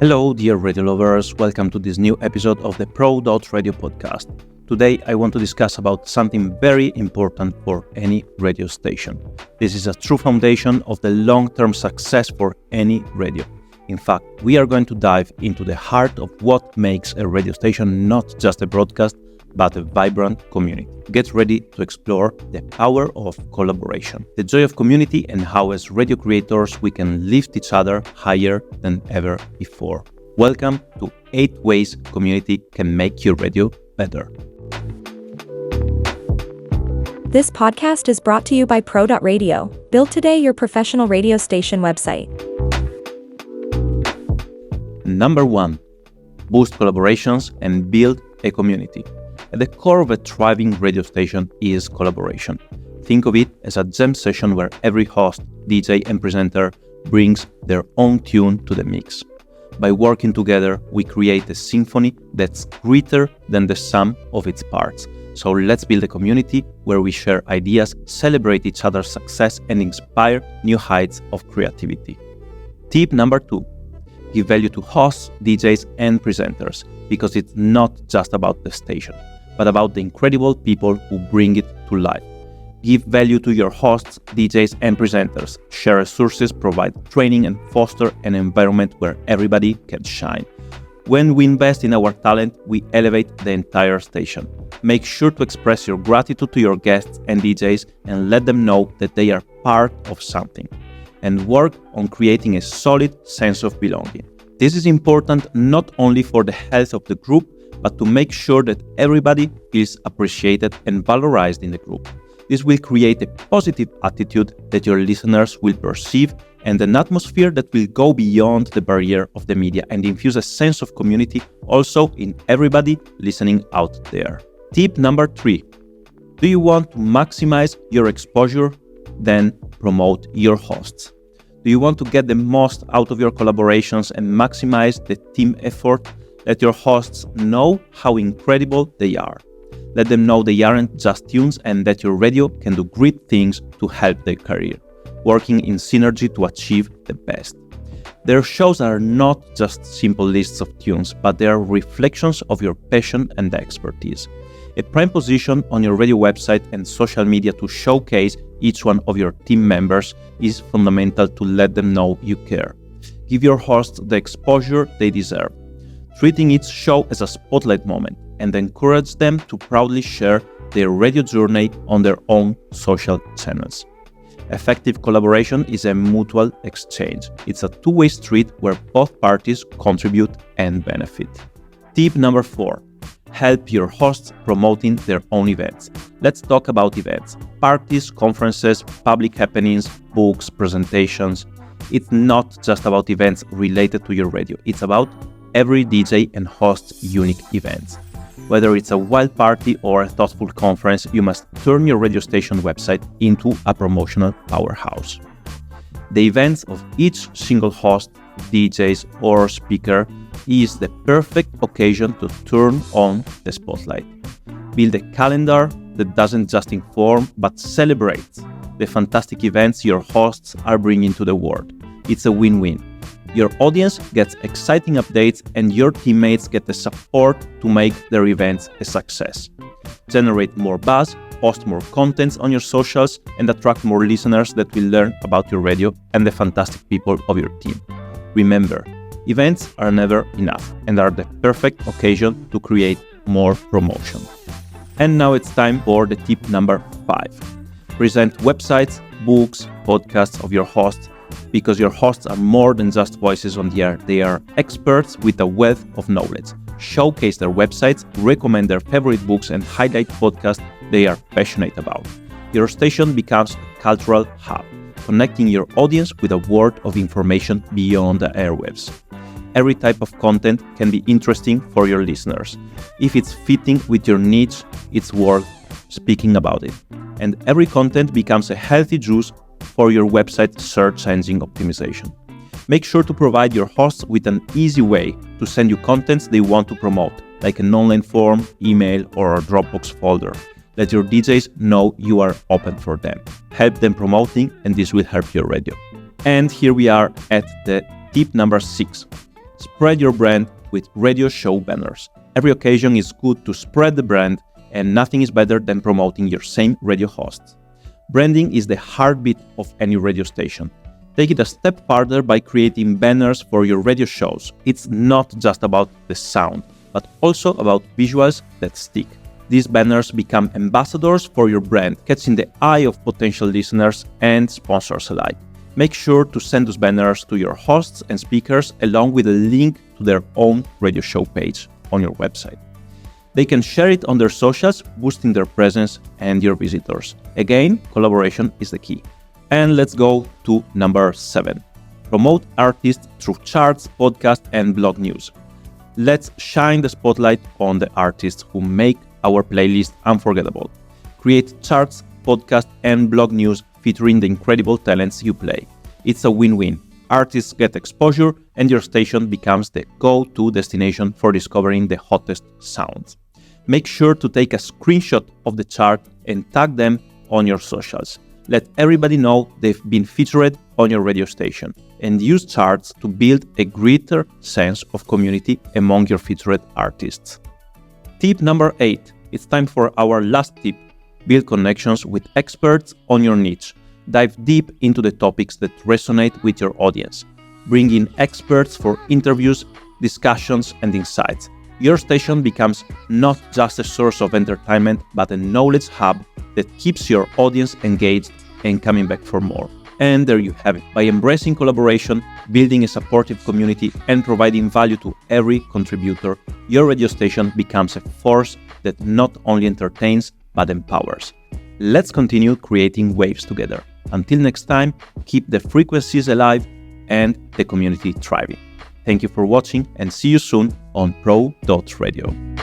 Hello, dear radio lovers. Welcome to this new episode of the Pro.Radio podcast. Today, I want to discuss about something very important for any radio station. This is a true foundation of the long-term success for any radio. In fact, we are going to dive into the heart of what makes a radio station not just a broadcast, but a vibrant community. Get ready to explore the power of collaboration, the joy of community, and how as radio creators we can lift each other higher than ever before. Welcome to 8 Ways Community Can Make Your Radio Better. This podcast is brought to you by Pro.Radio. Build today your professional radio station website. Number 1. Boost collaborations and build a community. At the core of a thriving radio station is collaboration. Think of it as a jam session where every host, DJ, and presenter brings their own tune to the mix. By working together, we create a symphony that's greater than the sum of its parts. So let's build a community where we share ideas, celebrate each other's success, and inspire new heights of creativity. Tip number 2. Give value to hosts, DJs, and presenters, because it's not just about the station, but about the incredible people who bring it to life. Give value to your hosts, DJs, and presenters. Share resources, provide training, and foster an environment where everybody can shine. When we invest in our talent, we elevate the entire station. Make sure to express your gratitude to your guests and DJs and let them know that they are part of something. And work on creating a solid sense of belonging. This is important not only for the health of the group, but to make sure that everybody feels appreciated and valorized in the group. This will create a positive attitude that your listeners will perceive and an atmosphere that will go beyond the barrier of the media and infuse a sense of community also in everybody listening out there. Tip number 3. Do you want to maximize your exposure? Then promote your hosts. Do you want to get the most out of your collaborations and maximize the team effort? Let your hosts know how incredible they are. Let them know they aren't just tunes and that your radio can do great things to help their career, working in synergy to achieve the best. Their shows are not just simple lists of tunes, but they are reflections of your passion and expertise. A prime position on your radio website and social media to showcase each one of your team members is fundamental to let them know you care. Give your hosts the exposure they deserve, treating each show as a spotlight moment, and encourage them to proudly share their radio journey on their own social channels. Effective collaboration is a mutual exchange. It's a two-way street where both parties contribute and benefit. Tip number 4. Help your hosts promoting their own events. Let's talk about events. Parties, conferences, public happenings, books, presentations. It's not just about events related to your radio. It's about every DJ and host's unique events. Whether it's a wild party or a thoughtful conference, you must turn your radio station website into a promotional powerhouse. The events of each single host, DJs, or speaker is the perfect occasion to turn on the spotlight. Build a calendar that doesn't just inform but celebrates the fantastic events your hosts are bringing to the world. It's a win-win. Your audience gets exciting updates and your teammates get the support to make their events a success. Generate more buzz, post more contents on your socials, and attract more listeners that will learn about your radio and the fantastic people of your team. Remember, events are never enough and are the perfect occasion to create more promotion. And now it's time for the tip number 5. Present websites, books, podcasts of your hosts, because your hosts are more than just voices on the air. They are experts with a wealth of knowledge. Showcase their websites, recommend their favorite books, and highlight podcasts they are passionate about. Your station becomes a cultural hub, connecting your audience with a world of information beyond the airwaves. Every type of content can be interesting for your listeners. If it's fitting with your niche, it's worth speaking about it. And every content becomes a healthy juice for your website search engine optimization. Make sure to provide your hosts with an easy way to send you contents they want to promote, like an online form, email, or a Dropbox folder. Let your DJs know you are open for them. Help them promoting, and this will help your radio. And here we are at the tip number 6. Spread your brand with radio show banners. Every occasion is good to spread the brand, and nothing is better than promoting your same radio hosts. Branding is the heartbeat of any radio station. Take it a step further by creating banners for your radio shows. It's not just about the sound, but also about visuals that stick. These banners become ambassadors for your brand, catching the eye of potential listeners and sponsors alike. Make sure to send those banners to your hosts and speakers along with a link to their own radio show page on your website. They can share it on their socials, boosting their presence and your visitors. Again, collaboration is the key. And let's go to number 7. Promote artists through charts, podcasts, and blog news. Let's shine the spotlight on the artists who make our playlist unforgettable. Create charts, podcasts, and blog news featuring the incredible talents you play. It's a win-win. Artists get exposure, and your station becomes the go-to destination for discovering the hottest sounds. Make sure to take a screenshot of the chart and tag them on your socials. Let everybody know they've been featured on your radio station, and use charts to build a greater sense of community among your featured artists. Tip number 8. It's time for our last tip. Build connections with experts on your niche. Dive deep into the topics that resonate with your audience. Bring in experts for interviews, discussions, and insights. Your station becomes not just a source of entertainment, but a knowledge hub that keeps your audience engaged and coming back for more. And there you have it. By embracing collaboration, building a supportive community, and providing value to every contributor, your radio station becomes a force that not only entertains, but empowers. Let's continue creating waves together. Until next time, keep the frequencies alive and the community thriving. Thank you for watching, and see you soon on Pro.Radio.